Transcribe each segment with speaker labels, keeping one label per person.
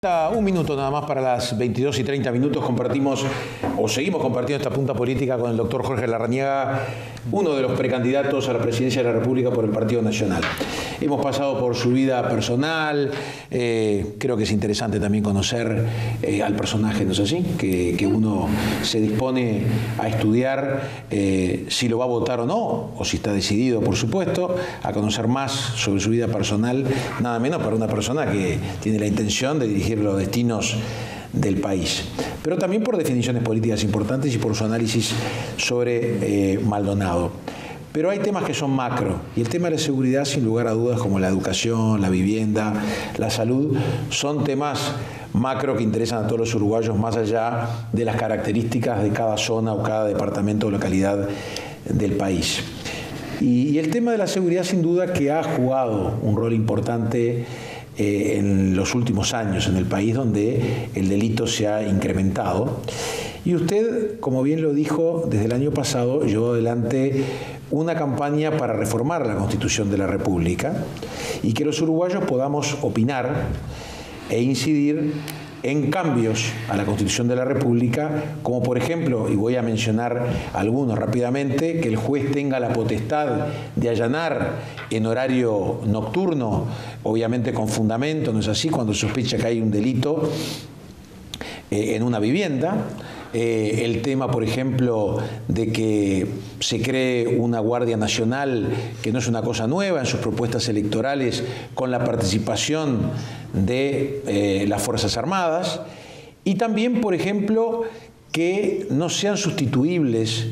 Speaker 1: Un minuto nada más para las 22:30 compartimos o seguimos compartiendo esta punta política con el doctor Jorge Larrañaga, uno de los precandidatos a la presidencia de la República por el Partido Nacional. Hemos pasado por su vida personal, creo que es interesante también conocer al personaje, ¿no es así? Que uno se dispone a estudiar si lo va a votar o no, o si está decidido, por supuesto, a conocer más sobre su vida personal, nada menos para una persona que tiene la intención de dirigir los destinos del país, pero también por definiciones políticas importantes y por su análisis sobre Maldonado. Pero hay temas que son macro, y el tema de la seguridad, sin lugar a dudas, como la educación, la vivienda, la salud, son temas macro que interesan a todos los uruguayos más allá de las características de cada zona o cada departamento o localidad del país. Y el tema de la seguridad, sin duda, que ha jugado un rol importante en los últimos años en el país, donde el delito se ha incrementado. Y usted, como bien lo dijo, desde el año pasado llevó adelante una campaña para reformar la Constitución de la República y que los uruguayos podamos opinar e incidir en cambios a la Constitución de la República, como por ejemplo, y voy a mencionar algunos rápidamente, que el juez tenga la potestad de allanar en horario nocturno, obviamente con fundamento, ¿no es así?, cuando sospecha que hay un delito en una vivienda. El tema, por ejemplo, de que se cree una Guardia Nacional, que no es una cosa nueva en sus propuestas electorales, con la participación de las Fuerzas Armadas, y también, por ejemplo, que no sean sustituibles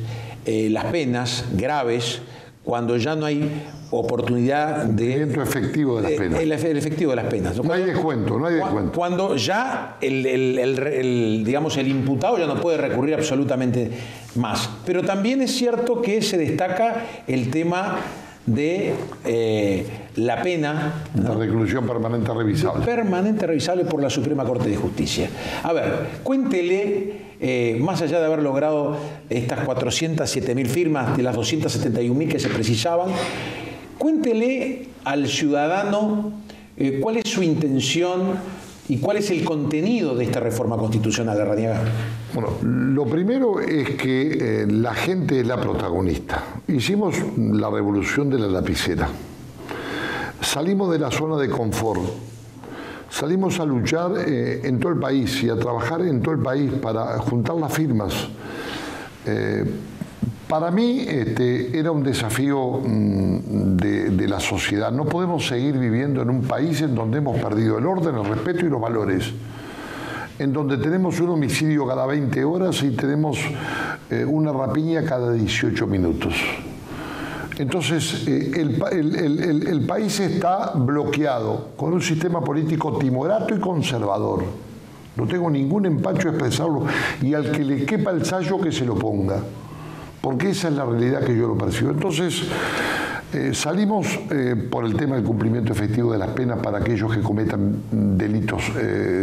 Speaker 1: las penas graves cuando ya no hay oportunidad de...
Speaker 2: El efectivo de las penas.
Speaker 1: El efectivo de las penas.
Speaker 2: No hay descuento, no hay descuento.
Speaker 1: Cuando ya digamos, el imputado ya no puede recurrir absolutamente más. Pero también es cierto que se destaca el tema de la pena...
Speaker 2: La reclusión permanente revisable.
Speaker 1: Permanente revisable por la Suprema Corte de Justicia. A ver, cuéntele... más allá de haber logrado estas 407.000 firmas de las 271.000 que se precisaban, cuéntele al ciudadano cuál es su intención y cuál es el contenido de esta reforma constitucional, Larrañaga.
Speaker 2: Bueno, lo primero es que la gente es la protagonista. Hicimos la revolución de la lapicera. Salimos de la zona de confort. Salimos a luchar en todo el país y a trabajar en todo el país para juntar las firmas. Para mí era un desafío de la sociedad. No podemos seguir viviendo en un país en donde hemos perdido el orden, el respeto y los valores. En donde tenemos un homicidio cada 20 horas y tenemos una rapiña cada 18 minutos. Entonces, el país está bloqueado con un sistema político timorato y conservador. No tengo ningún empacho a expresarlo, y al que le quepa el sayo que se lo ponga, porque esa es la realidad que yo lo percibo. Entonces, salimos por el tema del cumplimiento efectivo de las penas para aquellos que cometan delitos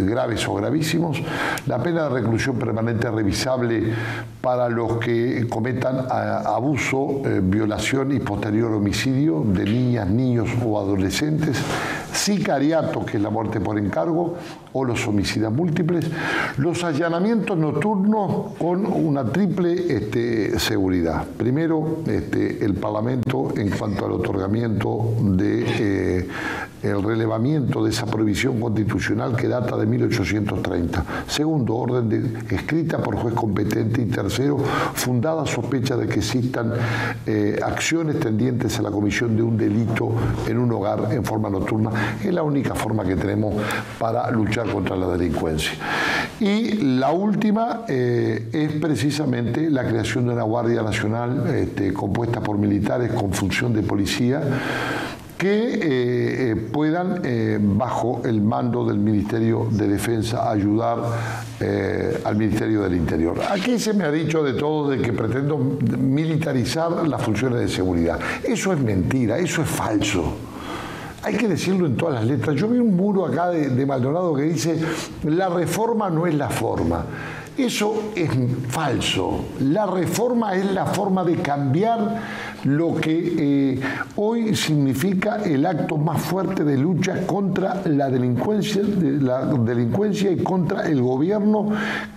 Speaker 2: graves o gravísimos, la pena de reclusión permanente revisable para los que cometan abuso, violación y posterior homicidio de niñas, niños o adolescentes, sicariato, que es la muerte por encargo, o los homicidas múltiples, los allanamientos nocturnos con una triple seguridad. Primero, el Parlamento, en cuanto al otorgamiento de el relevamiento de esa prohibición constitucional que data de 1830. Segundo, orden escrita por juez competente. Y tercero, fundada sospecha de que existan acciones tendientes a la comisión de un delito en un hogar en forma nocturna. Es la única forma que tenemos para luchar contra la delincuencia. Y la última es precisamente la creación de una Guardia Nacional compuesta por militares con función de policía, que puedan, bajo el mando del Ministerio de Defensa, ayudar al Ministerio del Interior. Aquí se me ha dicho de todo, de que pretendo militarizar las funciones de seguridad. Eso es mentira, eso es falso. Hay que decirlo en todas las letras. Yo vi un muro acá de Maldonado que dice: la reforma no es la forma. Eso es falso. La reforma es la forma de cambiar lo que hoy significa el acto más fuerte de lucha contra la delincuencia y contra el gobierno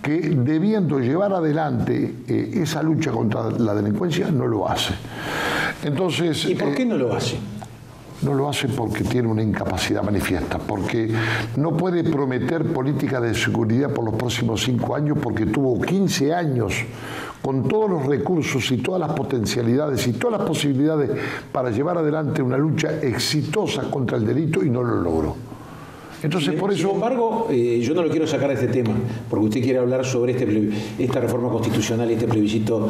Speaker 2: que, debiendo llevar adelante esa lucha contra la delincuencia, no lo hace. Entonces,
Speaker 1: ¿y por qué no lo hace?
Speaker 2: No lo hace porque tiene una incapacidad manifiesta, porque no puede prometer política de seguridad por los próximos 5 años, porque tuvo 15 años con todos los recursos y todas las potencialidades y todas las posibilidades para llevar adelante una lucha exitosa contra el delito y no lo logró. Entonces, por eso...
Speaker 1: Sin embargo, yo no lo quiero sacar de este tema, porque usted quiere hablar sobre esta reforma constitucional y este plebiscito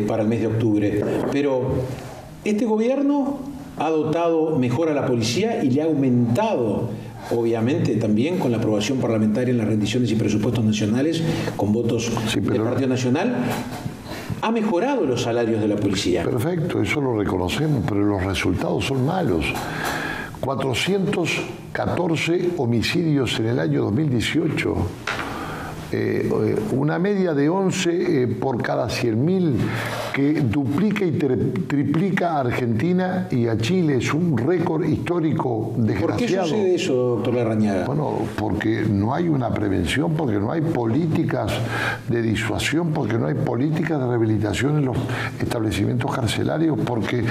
Speaker 1: para el mes de octubre. Pero este gobierno ha dotado mejor a la policía y le ha aumentado, obviamente también con la aprobación parlamentaria en las rendiciones y presupuestos nacionales, con votos del Partido Nacional, ha mejorado los salarios de la policía.
Speaker 2: Perfecto, eso lo reconocemos, pero los resultados son malos. 414 homicidios en el año 2018. Una media de 11 por cada 100.000, que duplica y triplica a Argentina y a Chile. Es un récord histórico desgraciado.
Speaker 1: ¿Por qué sucede eso, doctor Larrañaga?
Speaker 2: Bueno, porque no hay una prevención, porque no hay políticas de disuasión, porque no hay políticas de rehabilitación en los establecimientos carcelarios, porque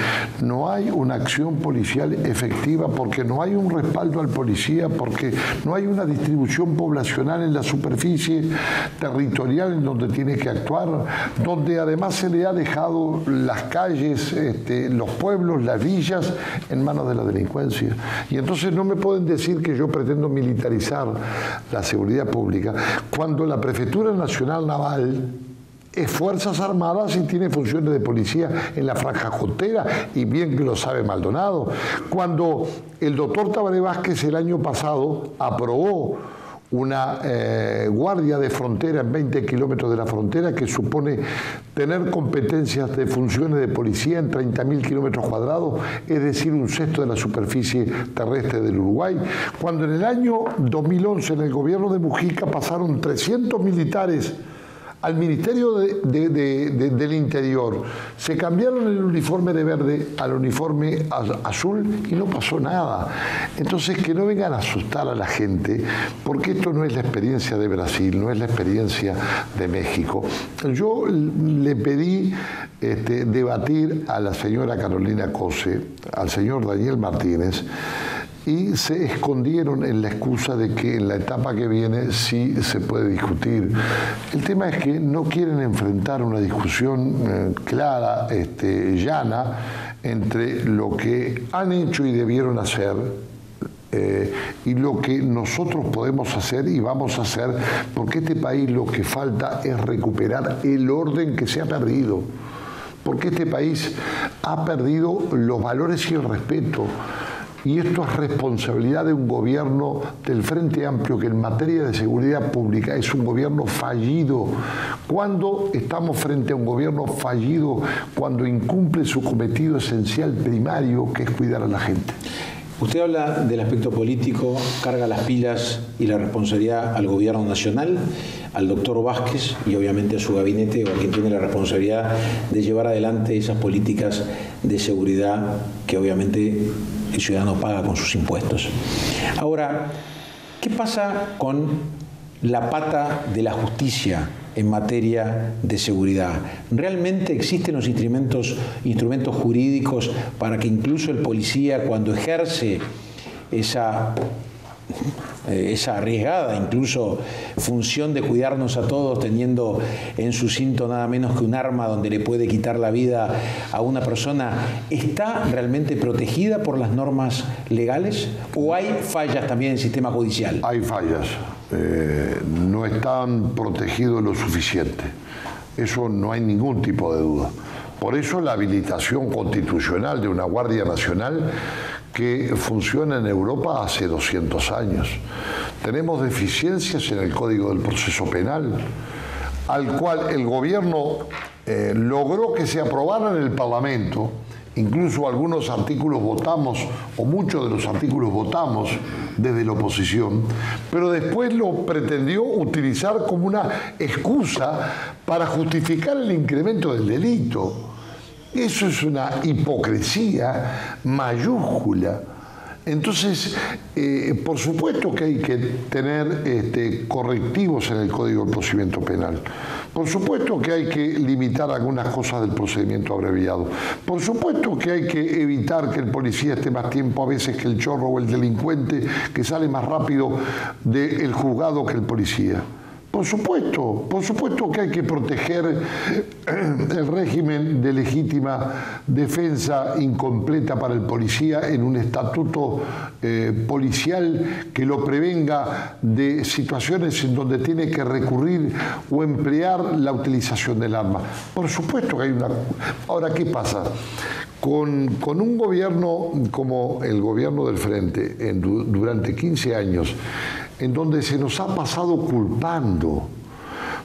Speaker 2: no hay una acción policial efectiva, porque no hay un respaldo al policía, porque no hay una distribución poblacional en la superficie territorial en donde tiene que actuar, donde además se le ha dejado las calles, los pueblos, las villas en manos de la delincuencia. Y entonces no me pueden decir que yo pretendo militarizar la seguridad pública cuando la Prefectura Nacional Naval es Fuerzas Armadas y tiene funciones de policía en la franja costera, y bien que lo sabe Maldonado. Cuando el doctor Tabaré Vázquez el año pasado aprobó una guardia de frontera en 20 kilómetros de la frontera, que supone tener competencias de funciones de policía en 30.000 kilómetros cuadrados, es decir, un sexto de la superficie terrestre del Uruguay. Cuando en el año 2011, en el gobierno de Mujica, pasaron 300 militares al Ministerio del Interior, se cambiaron el uniforme de verde al uniforme azul y no pasó nada. Entonces, que no vengan a asustar a la gente, porque esto no es la experiencia de Brasil, no es la experiencia de México. Yo le pedí debatir a la señora Carolina Cose, al señor Daniel Martínez, y se escondieron en la excusa de que en la etapa que viene sí se puede discutir. El tema es que no quieren enfrentar una discusión clara, llana, entre lo que han hecho y debieron hacer y lo que nosotros podemos hacer y vamos a hacer, porque este país lo que falta es recuperar el orden que se ha perdido. Porque este país ha perdido los valores y el respeto. Y esto es responsabilidad de un gobierno del Frente Amplio, que en materia de seguridad pública es un gobierno fallido. ¿Cuándo estamos frente a un gobierno fallido? Cuando incumple su cometido esencial primario, que es cuidar a la gente.
Speaker 1: Usted habla del aspecto político, carga las pilas y la responsabilidad al gobierno nacional, al doctor Vázquez y obviamente a su gabinete, o a quien tiene la responsabilidad de llevar adelante esas políticas de seguridad que obviamente el ciudadano paga con sus impuestos. Ahora, ¿qué pasa con la pata de la justicia en materia de seguridad? ¿Realmente existen los instrumentos jurídicos para que incluso el policía, cuando ejerce esa arriesgada incluso función de cuidarnos a todos, teniendo en su cinto nada menos que un arma donde le puede quitar la vida a una persona, está realmente protegida por las normas legales? ¿O hay fallas también en el sistema judicial?
Speaker 2: Hay fallas. No están protegidos lo suficiente. Eso no hay ningún tipo de duda. Por eso la habilitación constitucional de una Guardia Nacional que funciona en Europa hace 200 años. Tenemos deficiencias en el Código del Proceso Penal, al cual el gobierno logró que se aprobara en el Parlamento incluso algunos artículos votamos, o muchos de los artículos votamos desde la oposición, pero después lo pretendió utilizar como una excusa para justificar el incremento del delito. Eso es una hipocresía mayúscula. Entonces, por supuesto que hay que tener correctivos en el Código de Procedimiento Penal. Por supuesto que hay que limitar algunas cosas del procedimiento abreviado. Por supuesto que hay que evitar que el policía esté más tiempo a veces que el chorro o el delincuente, que sale más rápido del juzgado que el policía. Por supuesto que hay que proteger el régimen de legítima defensa incompleta para el policía en un estatuto policial que lo prevenga de situaciones en donde tiene que recurrir o emplear la utilización del arma. Por supuesto que hay una... Ahora, ¿qué pasa? Con un gobierno como el gobierno del Frente durante 15 años, en donde se nos ha pasado culpando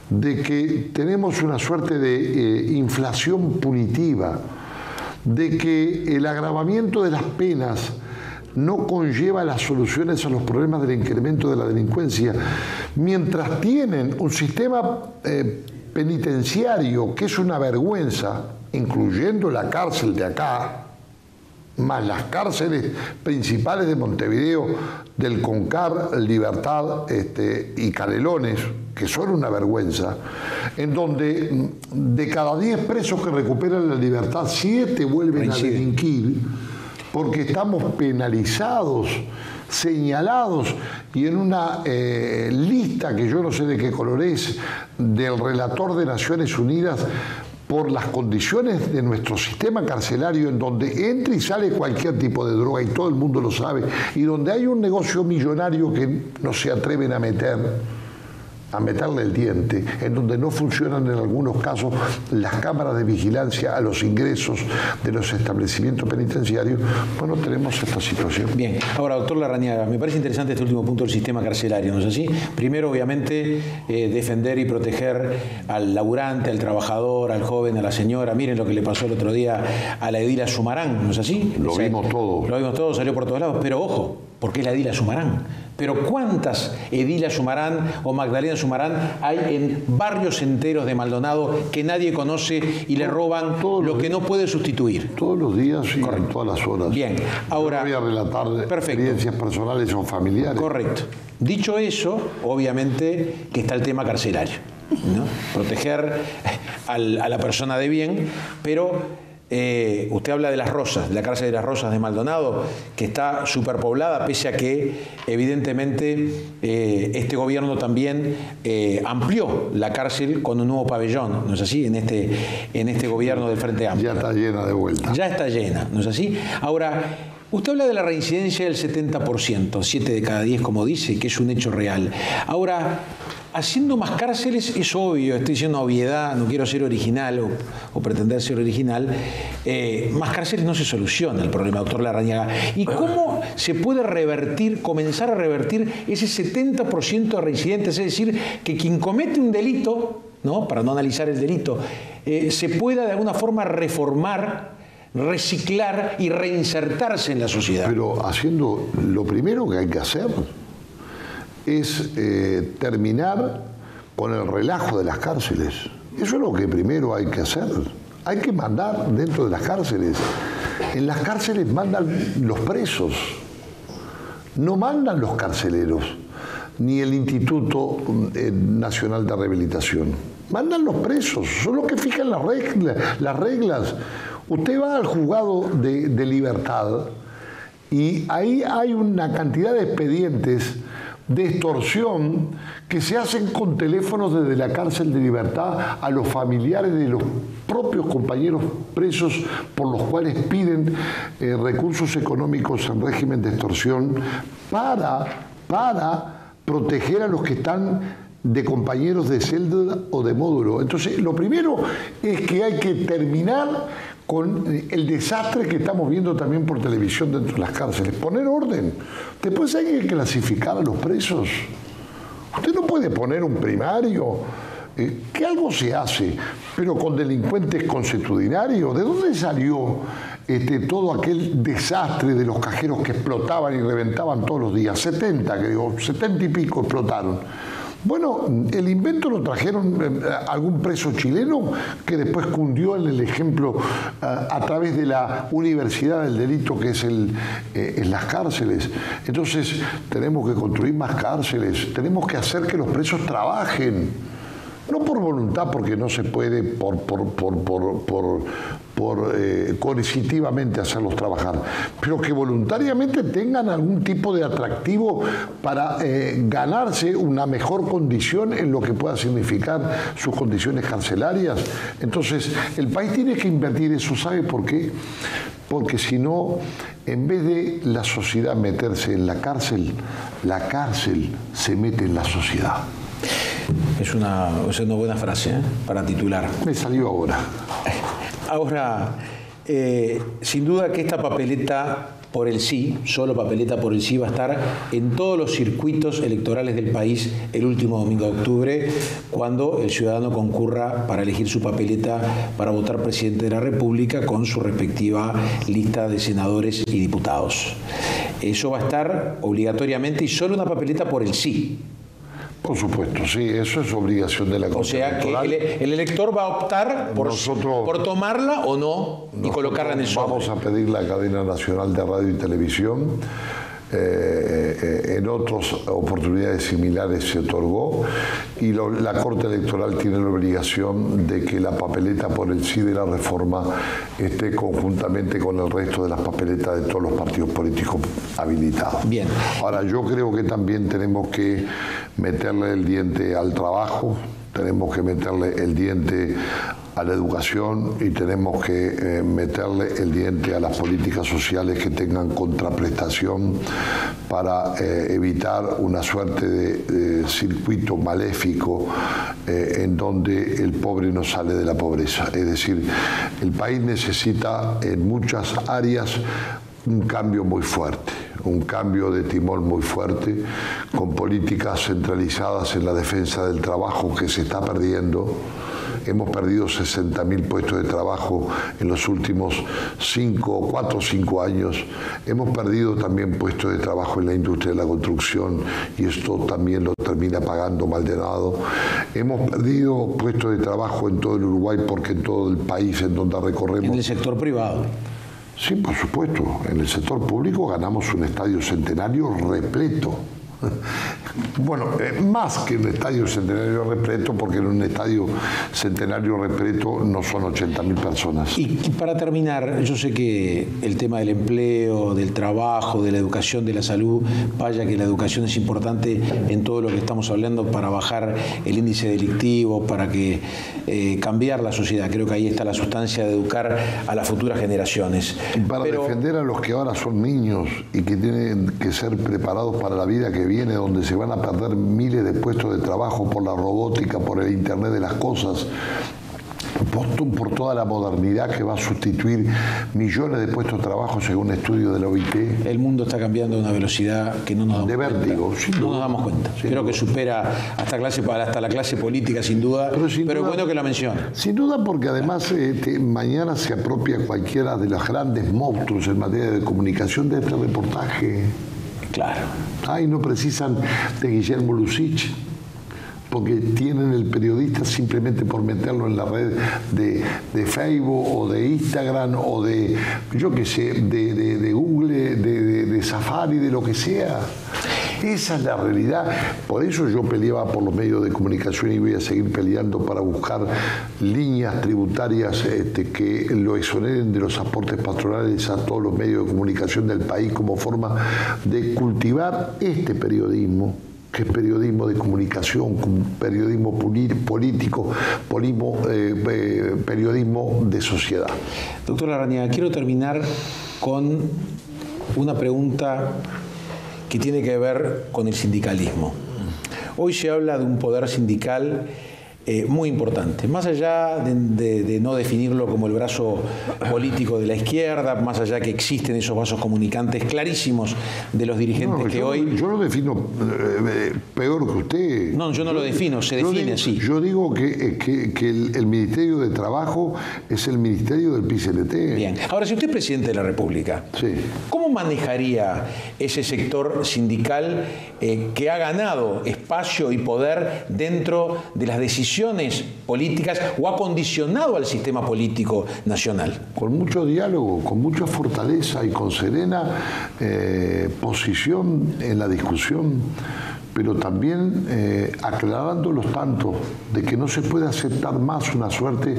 Speaker 2: de que tenemos una suerte de inflación punitiva, de que el agravamiento de las penas no conlleva las soluciones a los problemas del incremento de la delincuencia, mientras tienen un sistema penitenciario que es una vergüenza, incluyendo la cárcel de acá, más las cárceles principales de Montevideo, del Concar, Libertad y Canelones, que son una vergüenza, en donde de cada 10 presos que recuperan la libertad, 7 vuelven a delinquir, porque estamos penalizados, señalados, y en una lista que yo no sé de qué color es, del relator de Naciones Unidas, por las condiciones de nuestro sistema carcelario, en donde entra y sale cualquier tipo de droga y todo el mundo lo sabe, y donde hay un negocio millonario que no se atreven a meterle el diente, en donde no funcionan en algunos casos las cámaras de vigilancia a los ingresos de los establecimientos penitenciarios, bueno, tenemos esta situación.
Speaker 1: Bien, ahora, doctor Larrañaga, me parece interesante este último punto del sistema carcelario, ¿no es así? Primero, obviamente, defender y proteger al laburante, al trabajador, al joven, a la señora. Miren lo que le pasó el otro día a la edila Sumarán, ¿no es así?
Speaker 2: Lo vimos todo.
Speaker 1: Lo vimos todo, salió por todos lados, pero ojo, porque es la edila Sumarán. Pero ¿cuántas Edila Sumarán o Magdalena Sumarán hay en barrios enteros de Maldonado que nadie conoce y le roban lo que no puede sustituir?
Speaker 2: Todos los días y en todas las horas.
Speaker 1: Bien, ahora...
Speaker 2: Yo voy a relatar experiencias personales o familiares.
Speaker 1: Correcto. Dicho eso, obviamente que está el tema carcelario, ¿no? Proteger a la persona de bien, pero... usted habla de Las Rosas, de la cárcel de Las Rosas de Maldonado, que está superpoblada, pese a que evidentemente este gobierno también amplió la cárcel con un nuevo pabellón, ¿no es así? En este gobierno del Frente Amplio.
Speaker 2: Ya está llena de vuelta.
Speaker 1: Ya está llena, ¿no es así? Ahora, usted habla de la reincidencia del 70%, 7 de cada 10, como dice, que es un hecho real. Ahora, haciendo más cárceles es obvio, estoy diciendo obviedad, no quiero ser original o pretender ser original, más cárceles no se soluciona el problema, doctor Larrañaga. ¿Y cómo se puede revertir, comenzar a revertir ese 70% de reincidentes? Es decir, que quien comete un delito, ¿no?, para no analizar el delito, se pueda de alguna forma reformar, reciclar y reinsertarse en la sociedad.
Speaker 2: Pero haciendo lo primero que hay que hacer es terminar con el relajo de las cárceles. Eso es lo que primero hay que hacer. Hay que mandar dentro de las cárceles. En las cárceles mandan los presos, no mandan los carceleros, ni el Instituto Nacional de Rehabilitación. Mandan los presos, son los que fijan las reglas. Usted va al juzgado de libertad y ahí hay una cantidad de expedientes de extorsión que se hacen con teléfonos desde la cárcel de libertad a los familiares de los propios compañeros presos, por los cuales piden recursos económicos en régimen de extorsión para proteger a los que están de compañeros de celda o de módulo. Entonces, lo primero es que hay que terminar con el desastre que estamos viendo también por televisión dentro de las cárceles. Poner orden. Después hay que clasificar a los presos. Usted no puede poner un primario que algo se hace, pero con delincuentes consuetudinarios. ¿De dónde salió todo aquel desastre de los cajeros que explotaban y reventaban todos los días? 70 creo, 70 y pico explotaron. Bueno, el invento lo trajeron algún preso chileno que después cundió en el ejemplo a través de la universidad del delito que es en las cárceles. Entonces tenemos que construir más cárceles, tenemos que hacer que los presos trabajen. No por voluntad, porque no se puede coercitivamente hacerlos trabajar, pero que voluntariamente tengan algún tipo de atractivo para ganarse una mejor condición en lo que pueda significar sus condiciones carcelarias. Entonces, el país tiene que invertir eso. ¿Sabe por qué? Porque si no, en vez de la sociedad meterse en la cárcel se mete en la sociedad.
Speaker 1: Es una buena frase, ¿eh?, para titular.
Speaker 2: Me salió ahora.
Speaker 1: Ahora, sin duda que esta papeleta por el sí, solo papeleta por el sí, va a estar en todos los circuitos electorales del país el último domingo de octubre, cuando el ciudadano concurra para elegir su papeleta para votar presidente de la República con su respectiva lista de senadores y diputados. Eso va a estar obligatoriamente y solo una papeleta por el sí.
Speaker 2: Por supuesto, sí, eso es obligación de la Comisión Electoral.
Speaker 1: O sea que el elector va a optar por tomarla o no y colocarla en el sobre.
Speaker 2: Vamos a pedir la cadena nacional de radio y televisión. En otras oportunidades similares se otorgó y la Corte Electoral tiene la obligación de que la papeleta por el sí de la reforma esté conjuntamente con el resto de las papeletas de todos los partidos políticos habilitados.
Speaker 1: Bien.
Speaker 2: Ahora, yo creo que también tenemos que meterle el diente al trabajo, tenemos que meterle el diente a la educación y tenemos que meterle el diente a las políticas sociales que tengan contraprestación para evitar una suerte de circuito maléfico en donde el pobre no sale de la pobreza. Es decir, el país necesita en muchas áreas un cambio muy fuerte, un cambio de timón muy fuerte, con políticas centralizadas en la defensa del trabajo que se está perdiendo. Hemos perdido 60.000 puestos de trabajo en los últimos 4 o 5 años. Hemos perdido también puestos de trabajo en la industria de la construcción y esto también lo termina pagando Maldonado. Hemos perdido puestos de trabajo en todo el Uruguay porque en todo el país en donde recorremos...
Speaker 1: En el sector privado.
Speaker 2: Sí, por supuesto. En el sector público ganamos un estadio centenario repleto. Bueno, más que un estadio centenario repleto, porque en un estadio centenario repleto no son 80.000 personas.
Speaker 1: Y para terminar, yo sé que el tema del empleo, del trabajo, de la educación, de la salud, vaya que la educación es importante en todo lo que estamos hablando para bajar el índice delictivo, para que cambiar la sociedad. Creo que ahí está la sustancia de educar a las futuras generaciones.
Speaker 2: Y para defender a los que ahora son niños y que tienen que ser preparados para la vida que viene, donde se van a perder miles de puestos de trabajo por la robótica, por el Internet de las cosas, por toda la modernidad que va a sustituir millones de puestos de trabajo según un estudio de la OIT.
Speaker 1: El mundo está cambiando a una velocidad que no nos damos cuenta.
Speaker 2: De vértigo,
Speaker 1: no nos damos cuenta. Creo que supera hasta la clase política, sin duda, pero es bueno que la mencione.
Speaker 2: Sin duda, porque además mañana se apropia cualquiera de los grandes monstruos en materia de comunicación de este reportaje.
Speaker 1: Claro.
Speaker 2: Ay, no precisan de Guillermo Lucich, porque tienen el periodista simplemente por meterlo en la red de Facebook o de Instagram o de, yo qué sé, de Google, de Safari, de lo que sea. Esa es la realidad. Por eso yo peleaba por los medios de comunicación y voy a seguir peleando para buscar líneas tributarias que lo exoneren de los aportes patronales a todos los medios de comunicación del país como forma de cultivar este periodismo, que es periodismo de comunicación, periodismo político, periodismo de sociedad.
Speaker 1: Doctor Larrañaga, quiero terminar con una pregunta que tiene que ver con el sindicalismo. Hoy se habla de un poder sindical muy importante. Más allá de no definirlo como el brazo político de la izquierda, más allá que existen esos vasos comunicantes clarísimos de los dirigentes hoy...
Speaker 2: Yo lo defino peor que usted.
Speaker 1: No, yo no lo defino, se define así.
Speaker 2: Yo digo que el Ministerio de Trabajo es el Ministerio del PICNT.
Speaker 1: Bien. Ahora, si usted es presidente de la República,
Speaker 2: sí,
Speaker 1: ¿cómo manejaría ese sector sindical que ha ganado espacio y poder dentro de las decisiones políticas o ha condicionado al sistema político nacional?
Speaker 2: Con mucho diálogo, con mucha fortaleza y con serena posición en la discusión, pero también aclarando los tantos de que no se puede aceptar más una suerte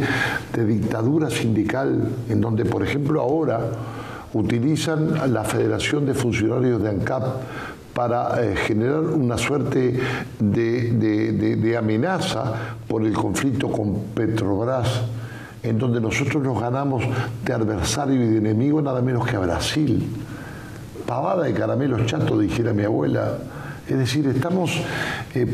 Speaker 2: de dictadura sindical en donde, por ejemplo, ahora utilizan la Federación de Funcionarios de ANCAP para generar una suerte de amenaza por el conflicto con Petrobras, en donde nosotros nos ganamos de adversario y de enemigo nada menos que a Brasil. Pavada de caramelos chatos, dijera mi abuela. Es decir, estamos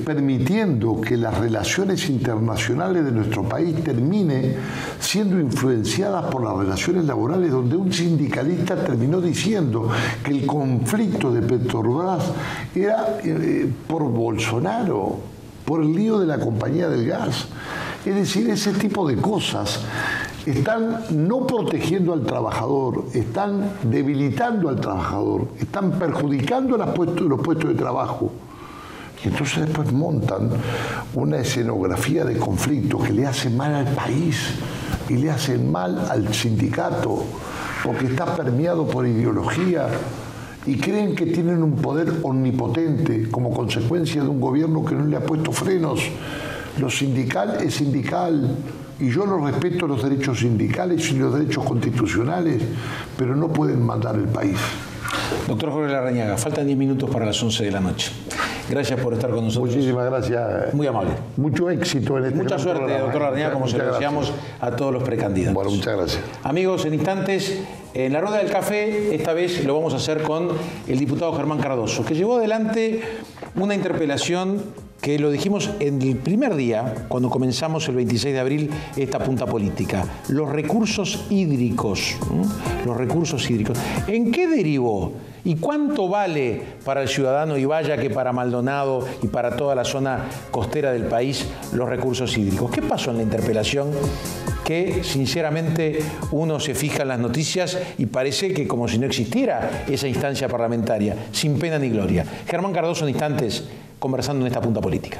Speaker 2: permitiendo que las relaciones internacionales de nuestro país terminen siendo influenciadas por las relaciones laborales, donde un sindicalista terminó diciendo que el conflicto de Petrobras era por Bolsonaro, por el lío de la compañía del gas. Es decir, ese tipo de cosas están no protegiendo al trabajador, están debilitando al trabajador, están perjudicando los puestos de trabajo. Y entonces después montan una escenografía de conflicto que le hace mal al país y le hace mal al sindicato, porque está permeado por ideología y creen que tienen un poder omnipotente como consecuencia de un gobierno que no le ha puesto frenos. Lo sindical es sindical. Y yo no respeto los derechos sindicales y los derechos constitucionales, pero no pueden mandar el país.
Speaker 1: Doctor Jorge Larrañaga, faltan 10 minutos para las 11 de la noche. Gracias por estar con nosotros.
Speaker 2: Muchísimas gracias.
Speaker 1: Muy amable.
Speaker 2: Mucho éxito en este
Speaker 1: Mucha suerte,
Speaker 2: programa.
Speaker 1: doctor Larrañaga, como se lo deseamos a todos los precandidatos.
Speaker 2: Bueno, muchas gracias.
Speaker 1: Amigos, en instantes, en la rueda del café, esta vez lo vamos a hacer con el diputado Germán Cardoso, que llevó adelante una interpelación que lo dijimos en el primer día, cuando comenzamos el 26 de abril, esta punta política. Los recursos hídricos. Los recursos hídricos. ¿En qué derivó? ¿Y cuánto vale para el ciudadano Ibaya que para Maldonado y para toda la zona costera del país los recursos hídricos? ¿Qué pasó en la interpelación? Que sinceramente uno se fija en las noticias y parece que como si no existiera esa instancia parlamentaria, sin pena ni gloria. Germán Cardoso en instantes, conversando en esta punta política.